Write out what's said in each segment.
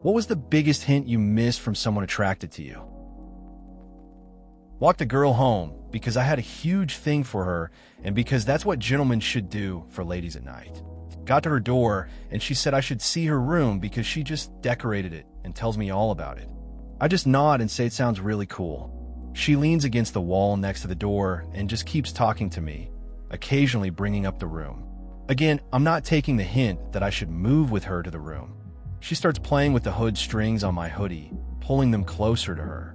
What was the biggest hint you missed from someone attracted to you? Walked a girl home because I had a huge thing for her and because that's what gentlemen should do for ladies at night. Got to her door and she said I should see her room because she just decorated it and tells me all about it. I just nod and say it sounds really cool. She leans against the wall next to the door and just keeps talking to me, occasionally bringing up the room. Again, I'm not taking the hint that I should move with her to the room. She starts playing with the hood strings on my hoodie, pulling them closer to her.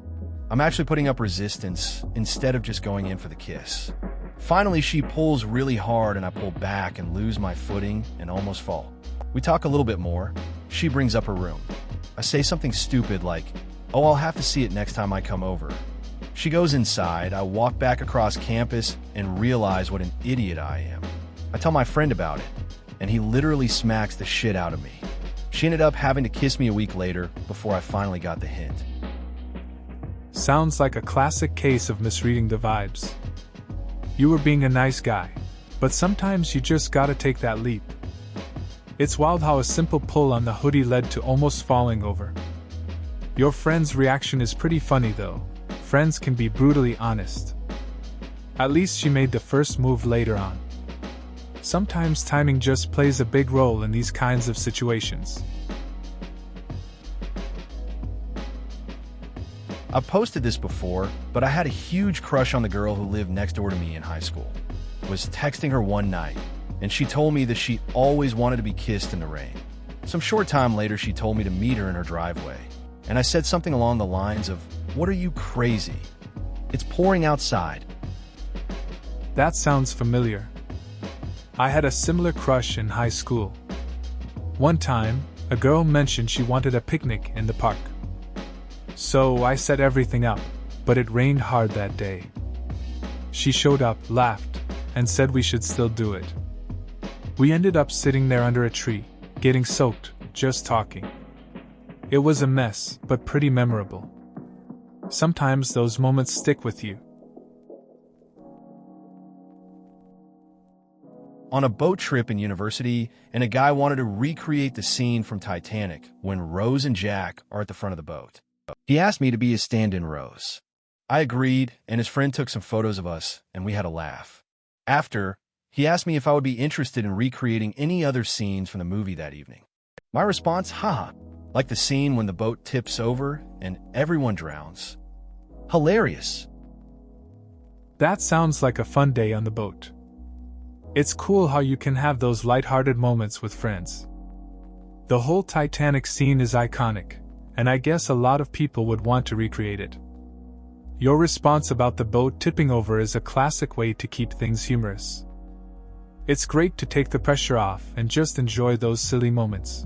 I'm actually putting up resistance instead of just going in for the kiss. Finally, she pulls really hard and I pull back and lose my footing and almost fall. We talk a little bit more. She brings up her room. I say something stupid like, "Oh, I'll have to see it next time I come over." She goes inside. I walk back across campus and realize what an idiot I am. I tell my friend about it, and he literally smacks the shit out of me. She ended up having to kiss me a week later before I finally got the hint. Sounds like a classic case of misreading the vibes. You were being a nice guy, but sometimes you just gotta take that leap. It's wild how a simple pull on the hoodie led to almost falling over. Your friend's reaction is pretty funny though. Friends can be brutally honest. At least she made the first move later on. Sometimes timing just plays a big role in these kinds of situations. I've posted this before, but I had a huge crush on the girl who lived next door to me in high school. Was texting her one night, and she told me that she always wanted to be kissed in the rain. Some short time later, she told me to meet her in her driveway, and I said something along the lines of, "What are you, crazy? It's pouring outside." That sounds familiar. I had a similar crush in high school. One time, a girl mentioned she wanted a picnic in the park. So I set everything up, but it rained hard that day. She showed up, laughed, and said we should still do it. We ended up sitting there under a tree, getting soaked, just talking. It was a mess, but pretty memorable. Sometimes those moments stick with you. On a boat trip in university, and a guy wanted to recreate the scene from Titanic when Rose and Jack are at the front of the boat. He asked me to be his stand-in Rose. I agreed, and his friend took some photos of us, and we had a laugh. After, he asked me if I would be interested in recreating any other scenes from the movie that evening. My response, haha, like the scene when the boat tips over and everyone drowns. Hilarious. That sounds like a fun day on the boat. It's cool how you can have those lighthearted moments with friends. The whole Titanic scene is iconic, and I guess a lot of people would want to recreate it. Your response about the boat tipping over is a classic way to keep things humorous. It's great to take the pressure off and just enjoy those silly moments.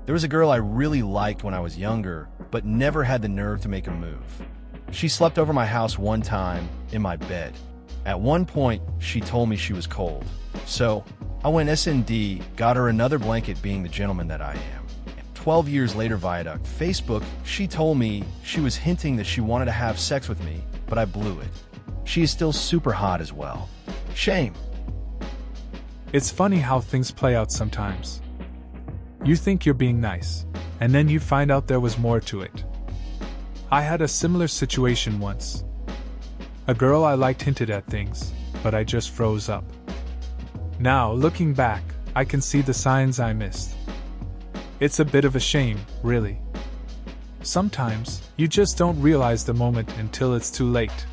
There was a girl I really liked when I was younger, but never had the nerve to make a move. She slept over my house one time, in my bed. At one point, she told me she was cold. So, I went S&D, got her another blanket being the gentleman that I am. 12 years later via Facebook, she told me she was hinting that she wanted to have sex with me, but I blew it. She is still super hot as well. Shame. It's funny how things play out sometimes. You think you're being nice, and then you find out there was more to it. I had a similar situation once. A girl I liked hinted at things, but I just froze up. Now, looking back, I can see the signs I missed. It's a bit of a shame, really. Sometimes, you just don't realize the moment until it's too late.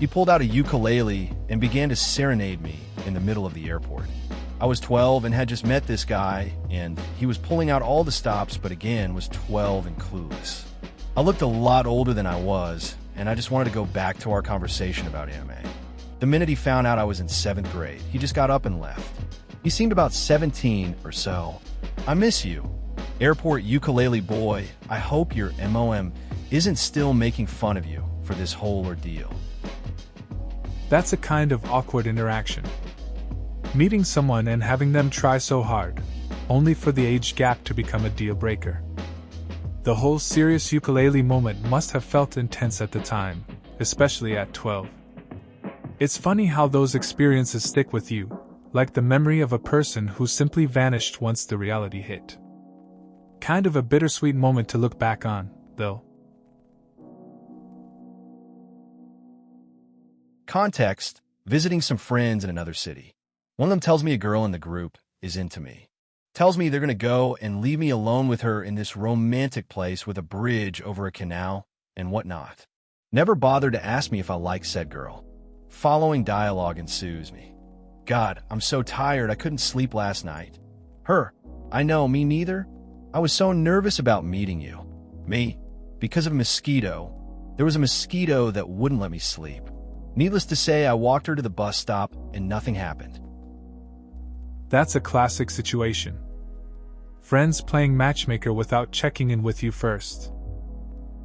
He pulled out a ukulele and began to serenade me in the middle of the airport. I was 12 and had just met this guy, and he was pulling out all the stops, but again was 12 and clueless. I looked a lot older than I was, and I just wanted to go back to our conversation about anime. The minute he found out I was in 7th grade, he just got up and left. He seemed about 17 or so. I miss you. Airport ukulele boy, I hope your MOM isn't still making fun of you for this whole ordeal. That's a kind of awkward interaction. Meeting someone and having them try so hard, only for the age gap to become a deal breaker. The whole serious ukulele moment must have felt intense at the time, especially at 12. It's funny how those experiences stick with you, like the memory of a person who simply vanished once the reality hit. Kind of a bittersweet moment to look back on, though. Context: visiting some friends in another city. One of them tells me a girl in the group is into me. Tells me they're going to go and leave me alone with her in this romantic place with a bridge over a canal and whatnot. Never bothered to ask me if I like said girl. Following dialogue ensues me. God, I'm so tired I couldn't sleep last night. Her: I know, me neither. I was so nervous about meeting you. Me: because of a mosquito. There was a mosquito that wouldn't let me sleep. Needless to say, I walked her to the bus stop and nothing happened. That's a classic situation. Friends playing matchmaker without checking in with you first.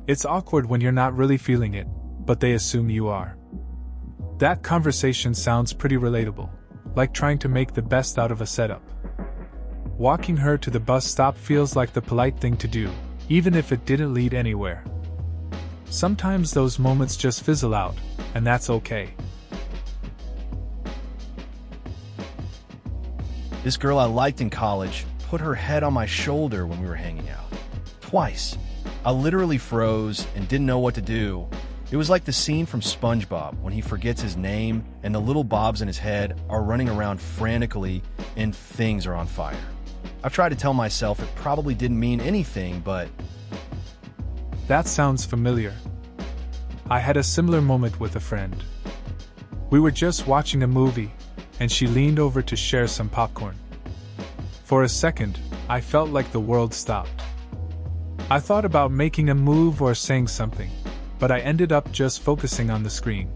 It's awkward when you're not really feeling it, but they assume you are. That conversation sounds pretty relatable, like trying to make the best out of a setup. Walking her to the bus stop feels like the polite thing to do, even if it didn't lead anywhere. Sometimes those moments just fizzle out, and that's okay. This girl I liked in college put her head on my shoulder when we were hanging out. Twice. I literally froze and didn't know what to do. It was like the scene from SpongeBob when he forgets his name and the little bobs in his head are running around frantically and things are on fire. I've tried to tell myself it probably didn't mean anything, but... That sounds familiar. I had a similar moment with a friend. We were just watching a movie, and she leaned over to share some popcorn. For a second, I felt like the world stopped. I thought about making a move or saying something, but I ended up just focusing on the screen.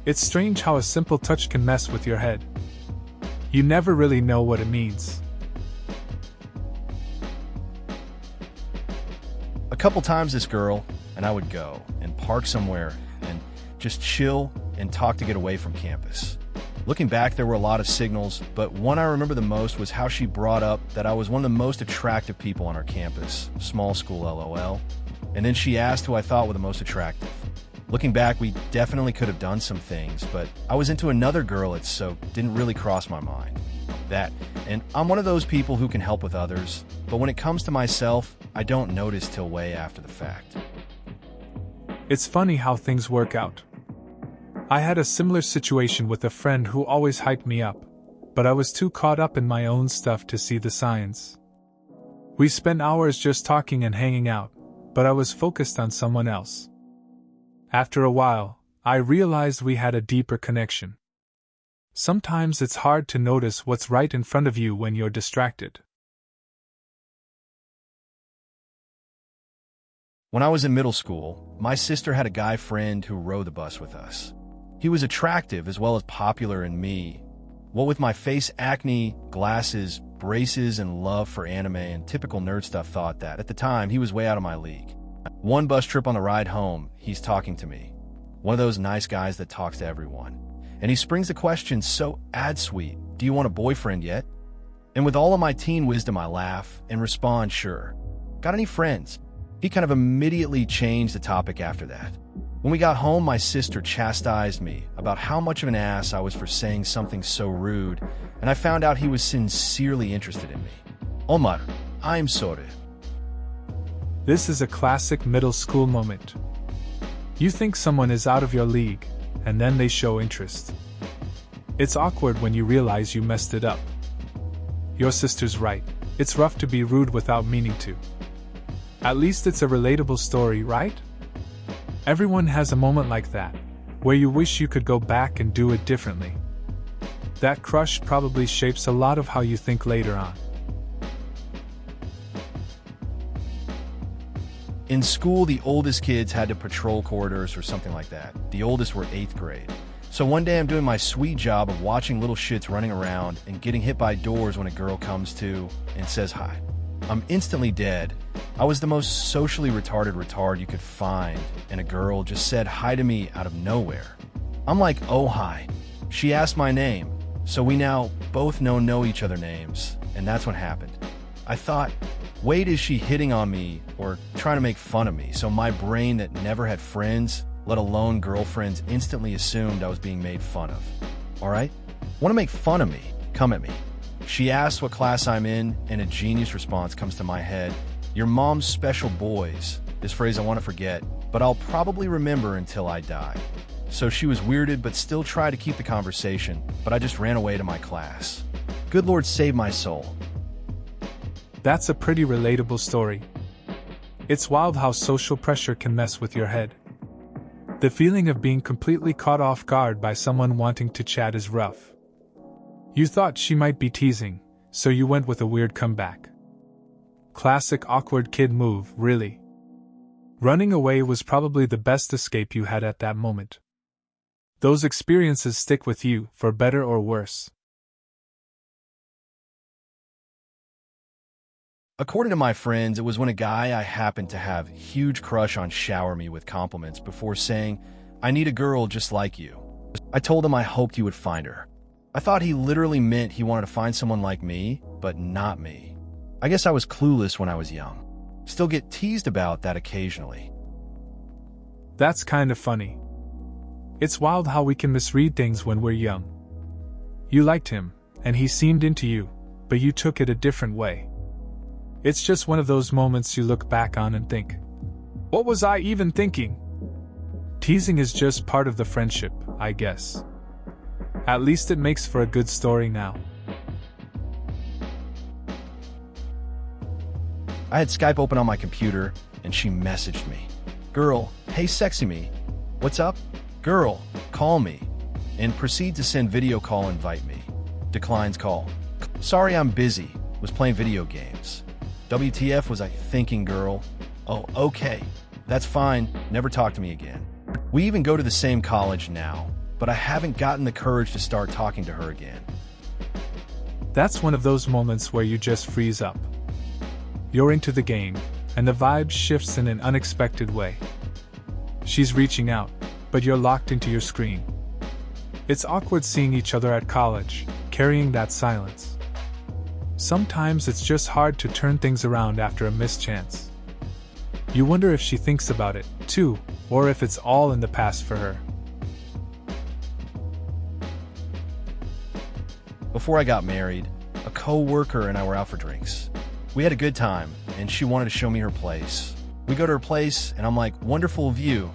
It's strange how a simple touch can mess with your head. You never really know what it means. A couple times this girl and I would go and park somewhere and just chill and talk to get away from campus. Looking back, there were a lot of signals, but one I remember the most was how she brought up that I was one of the most attractive people on our campus. Small school LOL. And then she asked who I thought were the most attractive. Looking back, we definitely could have done some things, but I was into another girl, so didn't really cross my mind. And I'm one of those people who can help with others, but when it comes to myself, I don't notice till way after the fact. It's funny how things work out. I had a similar situation with a friend who always hyped me up, but I was too caught up in my own stuff to see the signs. We spent hours just talking and hanging out, but I was focused on someone else. After a while, I realized we had a deeper connection. Sometimes it's hard to notice what's right in front of you when you're distracted. When I was in middle school, my sister had a guy friend who rode the bus with us. He was attractive as well as popular, and me, what with my face acne, glasses, braces, and love for anime and typical nerd stuff, thought that, at the time, he was way out of my league. One bus trip on the ride home, he's talking to me. One of those nice guys that talks to everyone. And he springs the question so ad-sweet, "Do you want a boyfriend yet?" And with all of my teen wisdom, I laugh and respond, "Sure. Got any friends?" He kind of immediately changed the topic after that. When we got home, my sister chastised me about how much of an ass I was for saying something so rude, and I found out he was sincerely interested in me. Omar, I'm sorry. This is a classic middle school moment. You think someone is out of your league, and then they show interest. It's awkward when you realize you messed it up. Your sister's right. It's rough to be rude without meaning to. At least it's a relatable story, right? Everyone has a moment like that, where you wish you could go back and do it differently. That crush probably shapes a lot of how you think later on. In school, the oldest kids had to patrol corridors or something like that. The oldest were 8th grade. So one day I'm doing my sweet job of watching little shits running around and getting hit by doors when a girl comes to and says hi. I'm instantly dead. I was the most socially retarded retard you could find, and a girl just said hi to me out of nowhere. I'm like, "Oh, hi." She asked my name, so we now both know each other's names, and that's what happened. I thought, wait, is she hitting on me or trying to make fun of me? So my brain that never had friends let alone girlfriends, instantly assumed I was being made fun of. Alright? Want to make fun of me? Come at me. She asks what class I'm in, and a genius response comes to my head. Your mom's special boys. This phrase I want to forget, but I'll probably remember until I die. So she was weirded, but still tried to keep the conversation, but I just ran away to my class. Good Lord save my soul. That's a pretty relatable story. It's wild how social pressure can mess with your head. The feeling of being completely caught off guard by someone wanting to chat is rough. You thought she might be teasing, so you went with a weird comeback. Classic awkward kid move, really. Running away was probably the best escape you had at that moment. Those experiences stick with you, for better or worse. According to my friends, it was when a guy I happened to have huge crush on showered me with compliments before saying, "I need a girl just like you." I told him I hoped he would find her. I thought he literally meant he wanted to find someone like me, but not me. I guess I was clueless when I was young. Still get teased about that occasionally. That's kind of funny. It's wild how we can misread things when we're young. You liked him, and he seemed into you, but you took it a different way. It's just one of those moments you look back on and think, what was I even thinking? Teasing is just part of the friendship, I guess. At least it makes for a good story now. I had Skype open on my computer, and she messaged me. Girl, hey sexy me. What's up? Girl, call me. And proceed to send video call invite me. Declines call. Sorry I'm busy. Was playing video games. WTF was I thinking, girl? Oh, okay. That's fine. Never talk to me again. We even go to the same college now, but I haven't gotten the courage to start talking to her again. That's one of those moments where you just freeze up. You're into the game, and the vibe shifts in an unexpected way. She's reaching out, but you're locked into your screen. It's awkward seeing each other at college, carrying that silence. Sometimes it's just hard to turn things around after a missed chance. You wonder if she thinks about it, too, or if it's all in the past for her. Before I got married, a co-worker and I were out for drinks. We had a good time, and she wanted to show me her place. We go to her place, and I'm like, wonderful view.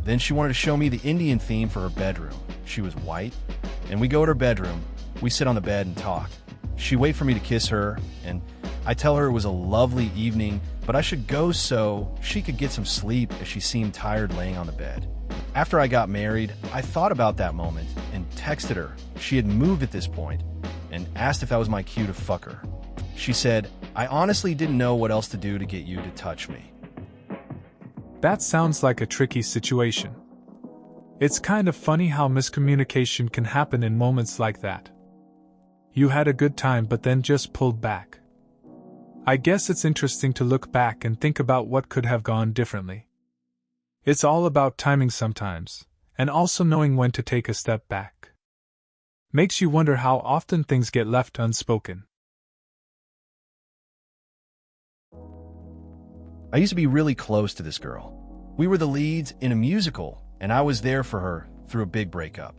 Then she wanted to show me the Indian theme for her bedroom. She was white. And we go to her bedroom. We sit on the bed and talk. She wait for me to kiss her, and I tell her it was a lovely evening, but I should go so she could get some sleep as she seemed tired laying on the bed. After I got married, I thought about that moment and texted her. She had moved at this point and asked if that was my cue to fuck her. She said, I honestly didn't know what else to do to get you to touch me. That sounds like a tricky situation. It's kind of funny how miscommunication can happen in moments like that. You had a good time but then just pulled back. I guess it's interesting to look back and think about what could have gone differently. It's all about timing sometimes, and also knowing when to take a step back. Makes you wonder how often things get left unspoken. I used to be really close to this girl. We were the leads in a musical, and I was there for her through a big breakup.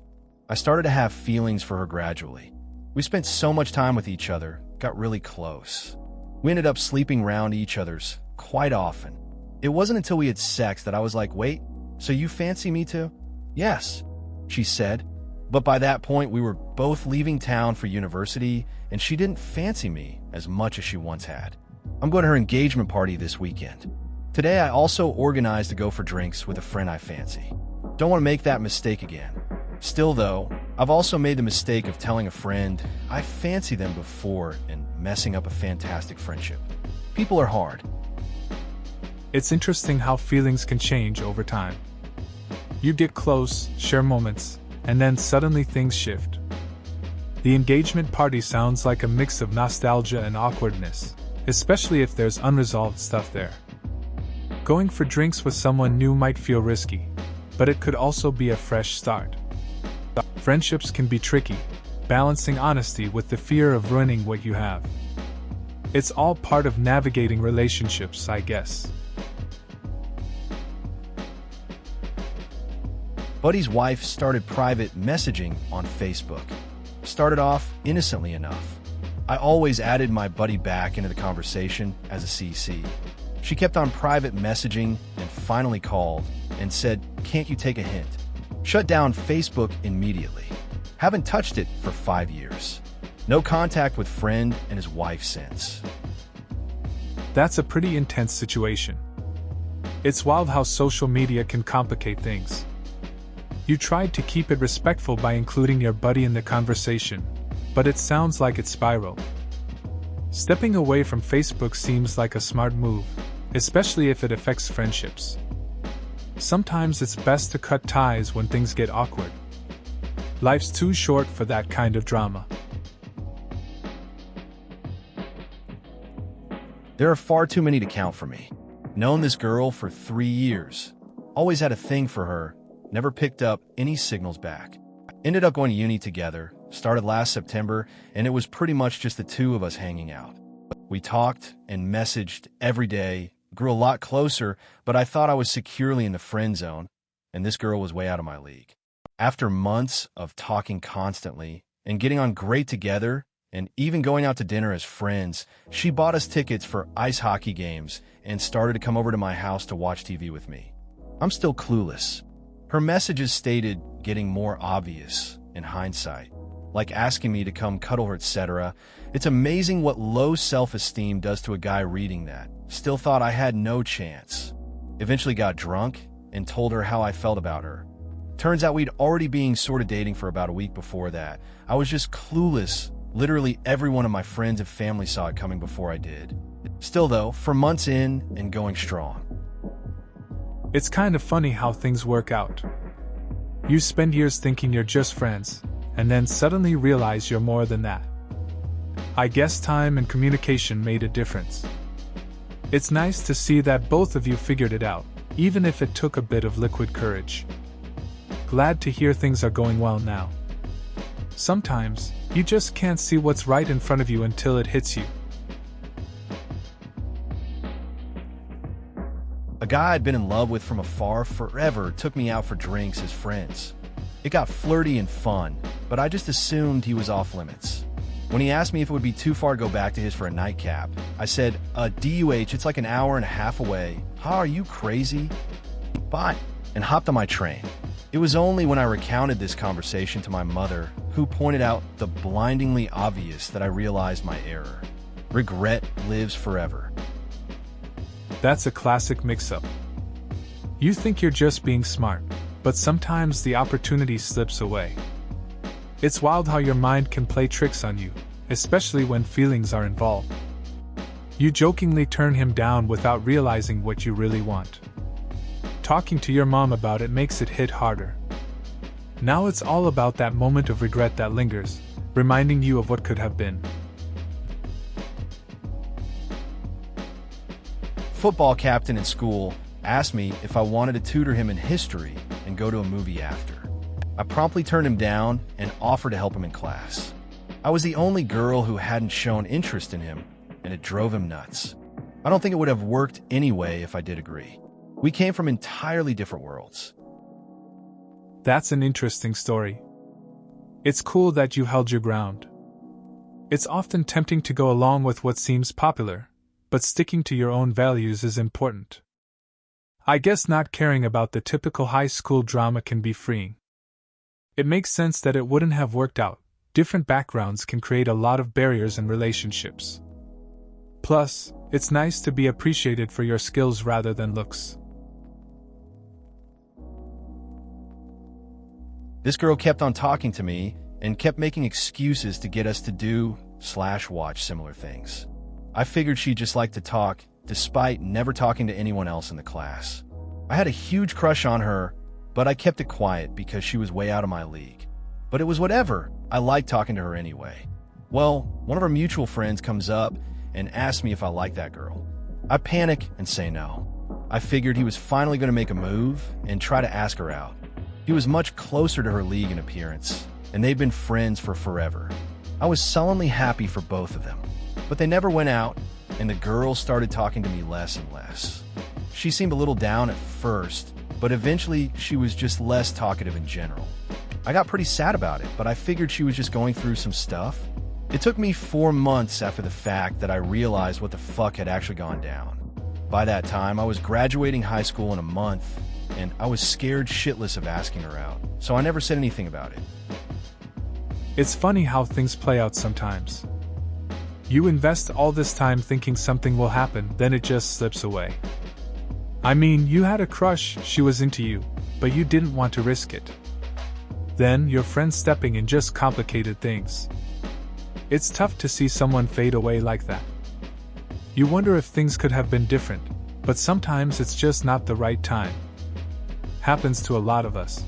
I started to have feelings for her gradually. We spent so much time with each other, got really close. We ended up sleeping around each other's quite often. It wasn't until we had sex that I was like, wait, so you fancy me too? Yes, she said. But by that point, we were both leaving town for university, and she didn't fancy me as much as she once had. I'm going to her engagement party this weekend. Today, I also organized to go for drinks with a friend I fancy. Don't want to make that mistake again. Still though, I've also made the mistake of telling a friend I fancy them before and messing up a fantastic friendship. People are hard. It's interesting how feelings can change over time. You get close, share moments, and then suddenly things shift. The engagement party sounds like a mix of nostalgia and awkwardness, especially if there's unresolved stuff there. Going for drinks with someone new might feel risky, but it could also be a fresh start. Friendships can be tricky, balancing honesty with the fear of ruining what you have. It's all part of navigating relationships, I guess. Buddy's wife started private messaging on Facebook. Started off innocently enough. I always added my buddy back into the conversation as a CC. She kept on private messaging and finally called and said, "Can't you take a hint?" Shut down Facebook immediately. Haven't touched it for 5 years. No contact with friend and his wife since. That's a pretty intense situation. It's wild how social media can complicate things. You tried to keep it respectful by including your buddy in the conversation, but it sounds like it spiraled. Stepping away from Facebook seems like a smart move, especially if it affects friendships. Sometimes it's best to cut ties when things get awkward. Life's too short for that kind of drama. There are far too many to count for me. Known this girl for 3 years. Always had a thing for her. Never picked up any signals back. Ended up going to uni together. Started last September, and it was pretty much just the two of us hanging out. We talked and messaged every day. Grew a lot closer, but I thought I was securely in the friend zone, and this girl was way out of my league. After months of talking constantly and getting on great together, and even going out to dinner as friends, she bought us tickets for ice hockey games and started to come over to my house to watch TV with me. I'm still clueless. Her messages stated getting more obvious in hindsight, like asking me to come cuddle her, etc. It's amazing what low self-esteem does to a guy reading that. Still thought I had no chance. Eventually got drunk and told her how I felt about her. Turns out we'd already been sort of dating for about a week before that. I was just clueless. Literally every one of my friends and family saw it coming before I did. Still though, for months in and going strong. It's kind of funny how things work out. You spend years thinking you're just friends, and then suddenly realize you're more than that. I guess time and communication made a difference. It's nice to see that both of you figured it out, even if it took a bit of liquid courage. Glad to hear things are going well now. Sometimes, you just can't see what's right in front of you until it hits you. A guy I'd been in love with from afar forever took me out for drinks as friends. It got flirty and fun, but I just assumed he was off limits. When he asked me if it would be too far to go back to his for a nightcap, I said, DUH, it's like an hour and a half away. How are you crazy? Bye, and hopped on my train. It was only when I recounted this conversation to my mother, who pointed out the blindingly obvious, that I realized my error. Regret lives forever. That's a classic mix-up. You think you're just being smart, but sometimes the opportunity slips away. It's wild how your mind can play tricks on you, especially when feelings are involved. You jokingly turn him down without realizing what you really want. Talking to your mom about it makes it hit harder. Now it's all about that moment of regret that lingers, reminding you of what could have been. Football captain in school asked me if I wanted to tutor him in history and go to a movie after. I promptly turned him down and offered to help him in class. I was the only girl who hadn't shown interest in him, and it drove him nuts. I don't think it would have worked anyway if I did agree. We came from entirely different worlds. That's an interesting story. It's cool that you held your ground. It's often tempting to go along with what seems popular, but sticking to your own values is important. I guess not caring about the typical high school drama can be freeing. It makes sense that it wouldn't have worked out. Different backgrounds can create a lot of barriers in relationships. Plus, it's nice to be appreciated for your skills rather than looks. This girl kept on talking to me and kept making excuses to get us to do/watch similar things. I figured she'd just like to talk, despite never talking to anyone else in the class. I had a huge crush on her, but I kept it quiet because she was way out of my league. But it was whatever. I liked talking to her anyway. Well, one of our mutual friends comes up and asks me if I like that girl. I panic and say no. I figured he was finally going to make a move and try to ask her out. He was much closer to her league in appearance, and they'd been friends for forever. I was sullenly happy for both of them. But they never went out, and the girl started talking to me less and less. She seemed a little down at first, but eventually she was just less talkative in general. I got pretty sad about it, but I figured she was just going through some stuff. It took me 4 months after the fact that I realized what the fuck had actually gone down. By that time, I was graduating high school in a month, and I was scared shitless of asking her out, so I never said anything about it. It's funny how things play out sometimes. You invest all this time thinking something will happen, then it just slips away. I mean, you had a crush, she was into you, but you didn't want to risk it. Then, your friend stepping in just complicated things. It's tough to see someone fade away like that. You wonder if things could have been different, but sometimes it's just not the right time. Happens to a lot of us.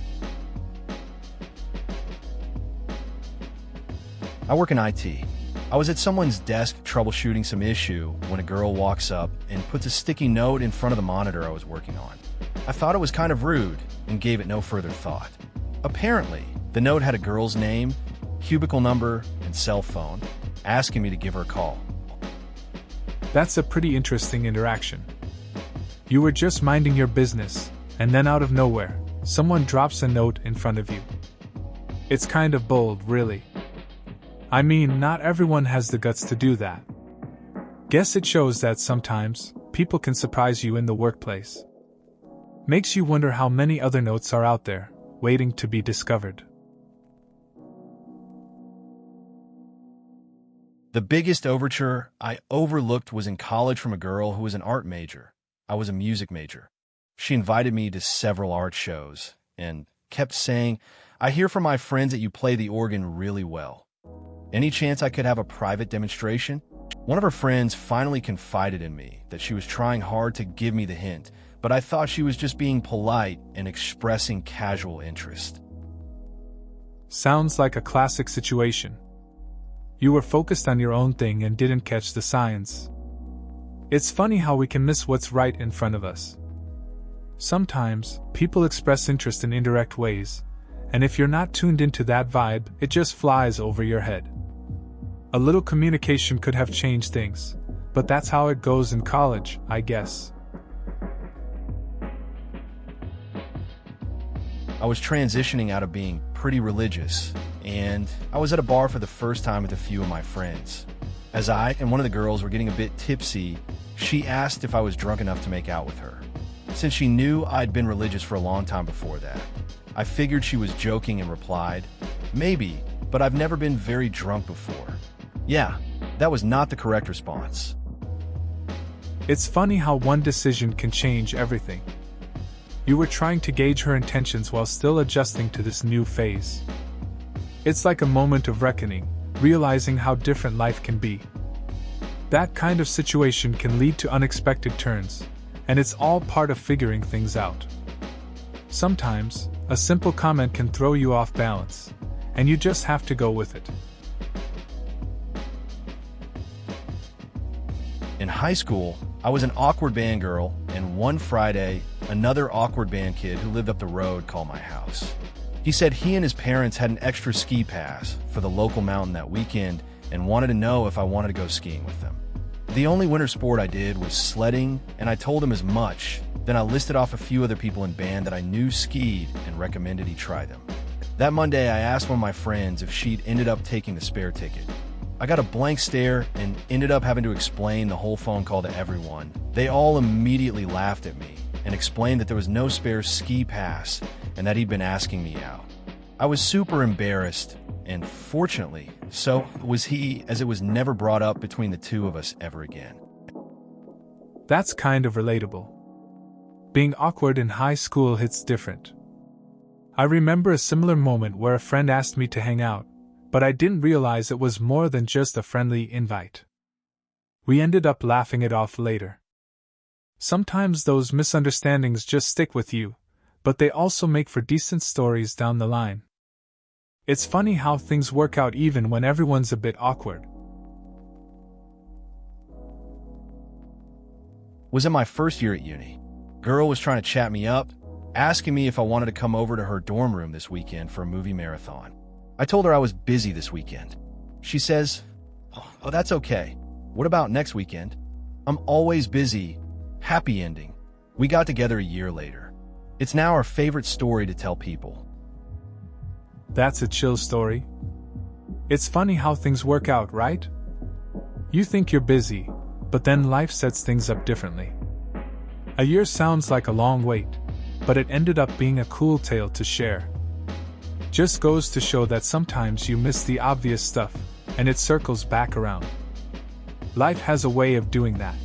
I work in IT. I was at someone's desk troubleshooting some issue when a girl walks up and puts a sticky note in front of the monitor I was working on. I thought it was kind of rude and gave it no further thought. Apparently, the note had a girl's name, cubicle number, and cell phone, asking me to give her a call. That's a pretty interesting interaction. You were just minding your business, and then out of nowhere, someone drops a note in front of you. It's kind of bold, really. I mean, not everyone has the guts to do that. Guess it shows that sometimes, people can surprise you in the workplace. Makes you wonder how many other notes are out there, waiting to be discovered. The biggest overture I overlooked was in college from a girl who was an art major. I was a music major. She invited me to several art shows and kept saying, "I hear from my friends that you play the organ really well. Any chance I could have a private demonstration?" One of her friends finally confided in me that she was trying hard to give me the hint, but I thought she was just being polite and expressing casual interest. Sounds like a classic situation. You were focused on your own thing and didn't catch the signs. It's funny how we can miss what's right in front of us. Sometimes, people express interest in indirect ways, and if you're not tuned into that vibe, it just flies over your head. A little communication could have changed things, but that's how it goes in college, I guess. I was transitioning out of being pretty religious, and I was at a bar for the first time with a few of my friends. As I and one of the girls were getting a bit tipsy, she asked if I was drunk enough to make out with her. Since she knew I'd been religious for a long time before that, I figured she was joking and replied, "Maybe, but I've never been very drunk before." Yeah, that was not the correct response. It's funny how one decision can change everything. You were trying to gauge her intentions while still adjusting to this new phase. It's like a moment of reckoning, realizing how different life can be. That kind of situation can lead to unexpected turns, and it's all part of figuring things out. Sometimes, a simple comment can throw you off balance, and you just have to go with it. In high school, I was an awkward band girl, and one Friday, another awkward band kid who lived up the road called my house. He said he and his parents had an extra ski pass for the local mountain that weekend and wanted to know if I wanted to go skiing with them. The only winter sport I did was sledding, and I told him as much. Then I listed off a few other people in band that I knew skied and recommended he try them. That Monday, I asked one of my friends if she'd ended up taking the spare ticket. I got a blank stare and ended up having to explain the whole phone call to everyone. They all immediately laughed at me and explained that there was no spare ski pass and that he'd been asking me out. I was super embarrassed, and fortunately, so was he, as it was never brought up between the two of us ever again. That's kind of relatable. Being awkward in high school hits different. I remember a similar moment where a friend asked me to hang out, but I didn't realize it was more than just a friendly invite. We ended up laughing it off later. Sometimes those misunderstandings just stick with you, but they also make for decent stories down the line. It's funny how things work out even when everyone's a bit awkward. Was in my first year at uni. Girl was trying to chat me up, asking me if I wanted to come over to her dorm room this weekend for a movie marathon. I told her I was busy this weekend. She says, "Oh, that's okay. What about next weekend?" "I'm always busy." Happy ending. We got together a year later. It's now our favorite story to tell people. That's a chill story. It's funny how things work out, right? You think you're busy, but then life sets things up differently. A year sounds like a long wait, but it ended up being a cool tale to share. Just goes to show that sometimes you miss the obvious stuff, and it circles back around. Life has a way of doing that.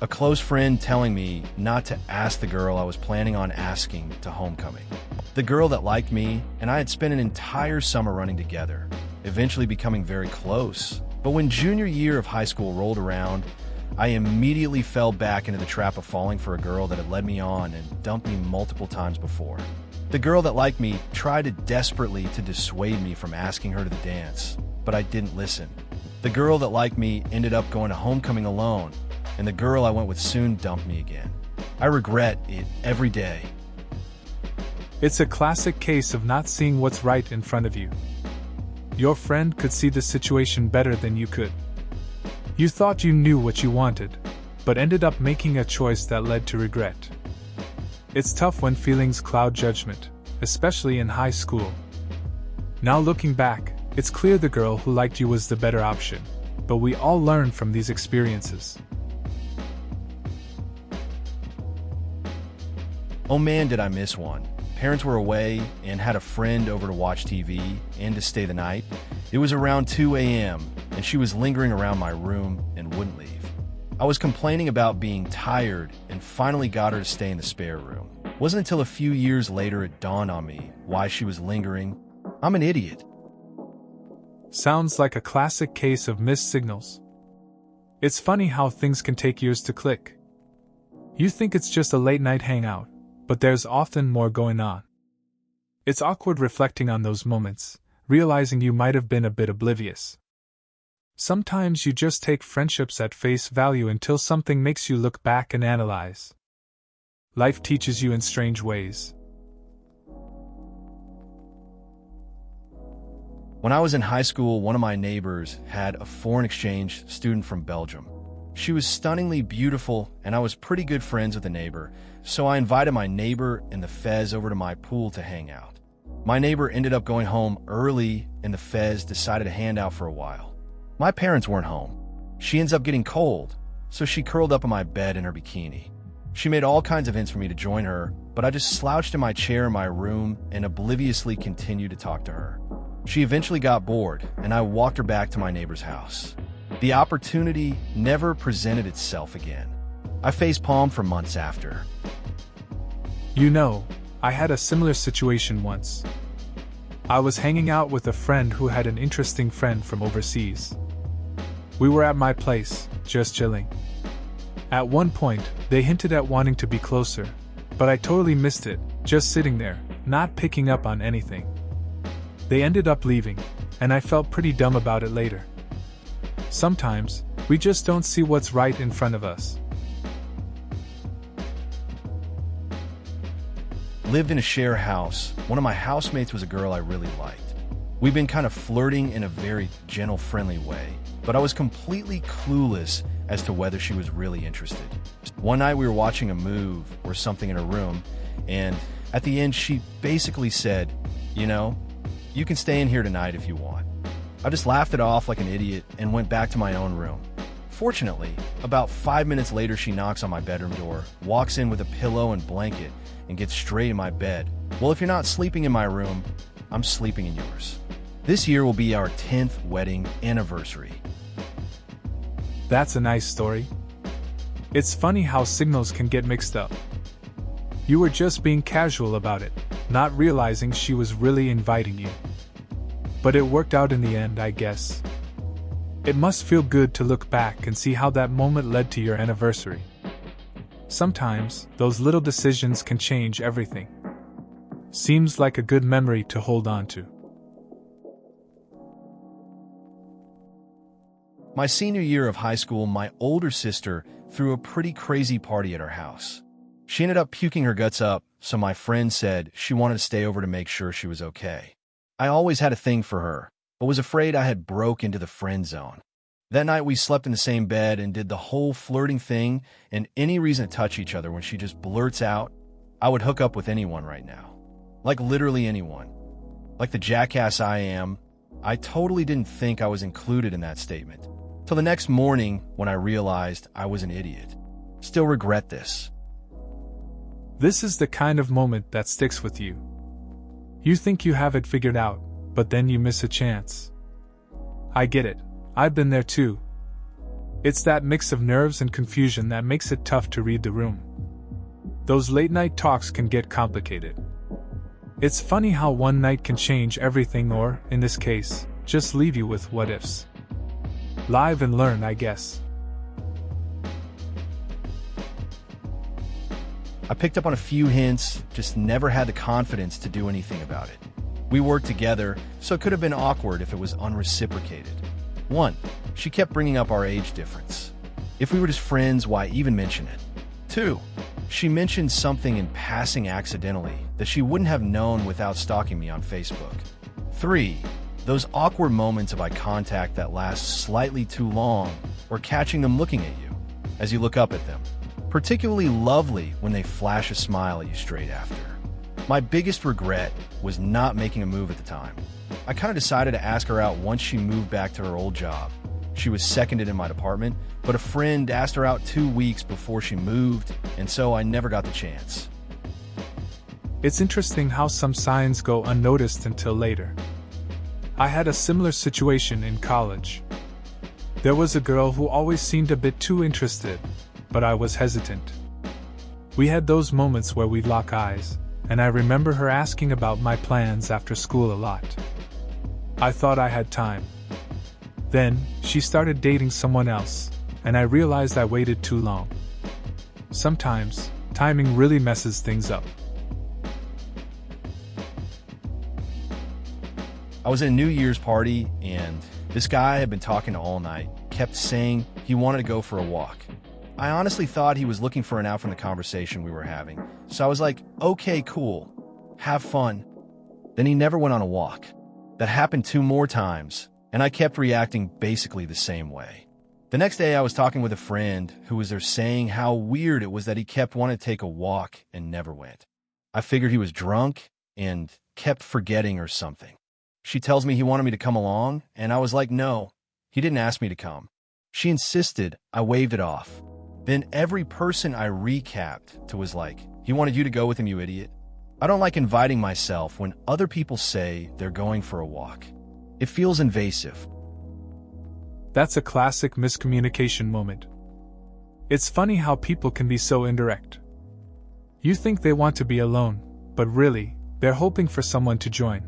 A close friend telling me not to ask the girl I was planning on asking to homecoming. The girl that liked me and I had spent an entire summer running together, eventually becoming very close. But when junior year of high school rolled around, I immediately fell back into the trap of falling for a girl that had led me on and dumped me multiple times before. The girl that liked me tried desperately to dissuade me from asking her to the dance, but I didn't listen. The girl that liked me ended up going to homecoming alone, and the girl I went with soon dumped me again. I regret it every day. It's a classic case of not seeing what's right in front of you. Your friend could see the situation better than you could. You thought you knew what you wanted, but ended up making a choice that led to regret. It's tough when feelings cloud judgment, especially in high school. Now looking back, it's clear the girl who liked you was the better option, but we all learn from these experiences. Oh man, did I miss one. Parents were away and had a friend over to watch TV and to stay the night. It was around 2 a.m. and she was lingering around my room and wouldn't leave. I was complaining about being tired and finally got her to stay in the spare room. It wasn't until a few years later it dawned on me why she was lingering. I'm an idiot. Sounds like a classic case of missed signals. It's funny how things can take years to click. You think it's just a late night hangout, but there's often more going on. It's awkward reflecting on those moments, realizing you might have been a bit oblivious. Sometimes you just take friendships at face value until something makes you look back and analyze. Life teaches you in strange ways. When I was in high school, one of my neighbors had a foreign exchange student from Belgium. She was stunningly beautiful, and I was pretty good friends with the neighbor, so I invited my neighbor and the Fez over to my pool to hang out. My neighbor ended up going home early, and the Fez decided to hang out for a while. My parents weren't home. She ends up getting cold, so she curled up in my bed in her bikini. She made all kinds of hints for me to join her, but I just slouched in my chair in my room and obliviously continued to talk to her. She eventually got bored, and I walked her back to my neighbor's house. The opportunity never presented itself again. I facepalmed for months after. You know, I had a similar situation once. I was hanging out with a friend who had an interesting friend from overseas. We were at my place, just chilling. At one point, they hinted at wanting to be closer, but I totally missed it, just sitting there, not picking up on anything. They ended up leaving, and I felt pretty dumb about it later. Sometimes, we just don't see what's right in front of us. Lived in a share house. One of my housemates was a girl I really liked. We'd been kind of flirting in a very gentle, friendly way, but I was completely clueless as to whether she was really interested. One night we were watching a move or something in her room, and at the end she basically said, "You know, you can stay in here tonight if you want." I just laughed it off like an idiot and went back to my own room. Fortunately, about 5 minutes later she knocks on my bedroom door, walks in with a pillow and blanket, and gets straight in my bed. Well, if you're not sleeping in my room, I'm sleeping in yours. This year will be our 10th wedding anniversary. That's a nice story. It's funny how signals can get mixed up. You were just being casual about it, not realizing she was really inviting you. But it worked out in the end, I guess. It must feel good to look back and see how that moment led to your anniversary. Sometimes, those little decisions can change everything. Seems like a good memory to hold on to. My senior year of high school, my older sister threw a pretty crazy party at our house. She ended up puking her guts up, so my friend said she wanted to stay over to make sure she was okay. I always had a thing for her, but was afraid I had broke into the friend zone. That night we slept in the same bed and did the whole flirting thing and any reason to touch each other when she just blurts out, "I would hook up with anyone right now." Like literally anyone. Like the jackass I am, I totally didn't think I was included in that statement. Till the next morning when I realized I was an idiot. Still regret this. This is the kind of moment that sticks with you. You think you have it figured out, but then you miss a chance. I get it. I've been there too. It's that mix of nerves and confusion that makes it tough to read the room. Those late-night talks can get complicated. It's funny how one night can change everything or, in this case, just leave you with what-ifs. Live and learn, I guess. I picked up on a few hints, just never had the confidence to do anything about it. We worked together, so it could have been awkward if it was unreciprocated. 1. She kept bringing up our age difference. If we were just friends, why even mention it? 2. She mentioned something in passing accidentally that she wouldn't have known without stalking me on Facebook. 3. Those awkward moments of eye contact that last slightly too long, or catching them looking at you as you look up at them. Particularly lovely when they flash a smile at you straight after. My biggest regret was not making a move at the time. I kind of decided to ask her out once she moved back to her old job. She was seconded in my department, but a friend asked her out 2 weeks before she moved, and so I never got the chance. It's interesting how some signs go unnoticed until later. I had a similar situation in college. There was a girl who always seemed a bit too interested, but I was hesitant. We had those moments where we'd lock eyes, and I remember her asking about my plans after school a lot. I thought I had time. Then, she started dating someone else, and I realized I waited too long. Sometimes, timing really messes things up. I was at a New Year's party, and this guy I had been talking to all night kept saying he wanted to go for a walk. I honestly thought he was looking for an out from the conversation we were having, so I was like, okay, cool, have fun. Then he never went on a walk. That happened 2 more times, and I kept reacting basically the same way. The next day I was talking with a friend who was there saying how weird it was that he kept wanting to take a walk and never went. I figured he was drunk and kept forgetting or something. She tells me he wanted me to come along, and I was like, no, he didn't ask me to come. She insisted, I waved it off. Then every person I recapped to was like, he wanted you to go with him, you idiot. I don't like inviting myself when other people say they're going for a walk. It feels invasive. That's a classic miscommunication moment. It's funny how people can be so indirect. You think they want to be alone, but really, they're hoping for someone to join.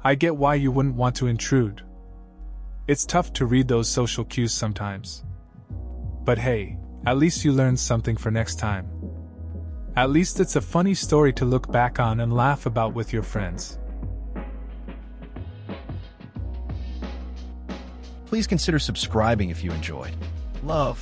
I get why you wouldn't want to intrude. It's tough to read those social cues sometimes. But hey, at least you learned something for next time. At least it's a funny story to look back on and laugh about with your friends. Please consider subscribing if you enjoyed. Love.